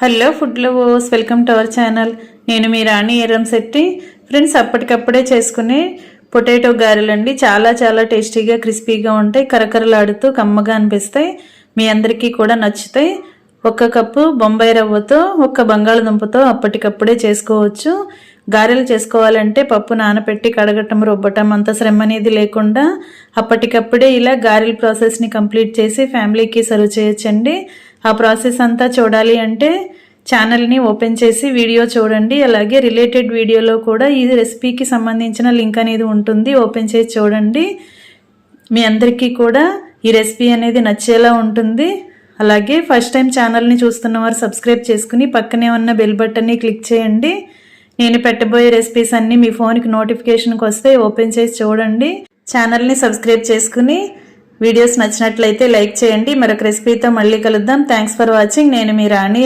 Hello food lovers, welcome to our channel. నేను మీ రాణి Erramsetti. Friends, అప్పటికప్పుడే చేసుకునే పొటాటో గారెలండి. చాలా చాలా టేస్టీగా క్రిస్పీగా ఉంటాయి, కరకరలాడుతూ కమ్మగా అనిపిస్తాయి. మీ అందరికీ కూడా నచ్చుతాయి. 1 కప్పు బొంబాయి రవ్వతో 1 బంగాళదుంపతో అప్పటికప్పుడే చేసుకోవచ్చు. గారెలు చేసుకోవాలంటే పప్పు నానబెట్టి కడగటం, రుబ్బటం అంత శ్రమ అనేది లేకుండా అప్పటికప్పుడే ఇలా గారెల ప్రాసెస్ని కంప్లీట్ చేసి ఫ్యామిలీకి సర్వ్ చేయొచ్చండి. ఆ ప్రాసెస్ అంతా చూడాలి అంటే ఛానల్ని ఓపెన్ చేసి వీడియో చూడండి. అలాగే రిలేటెడ్ వీడియోలో కూడా ఈ రెసిపీకి సంబంధించిన లింక్ అనేది ఉంటుంది, ఓపెన్ చేసి చూడండి. మీ అందరికీ కూడా ఈ రెసిపీ అనేది నచ్చేలా ఉంటుంది. అలాగే ఫస్ట్ టైం ఛానల్ని చూస్తున్న వారు సబ్స్క్రైబ్ చేసుకుని పక్కనే ఉన్న బెల్ బటన్ని క్లిక్ చేయండి. నేను పెట్టబోయే రెసిపీస్ అన్నీ మీ ఫోన్కి నోటిఫికేషన్కి వస్తే ఓపెన్ చేసి చూడండి. ఛానల్ని సబ్స్క్రైబ్ చేసుకుని వీడియోస్ నచ్చినట్లయితే లైక్ చేయండి. మరొక రెసిపీతో మళ్ళీ కలుద్దాం. Thanks for watching. నేను మీ రాణి.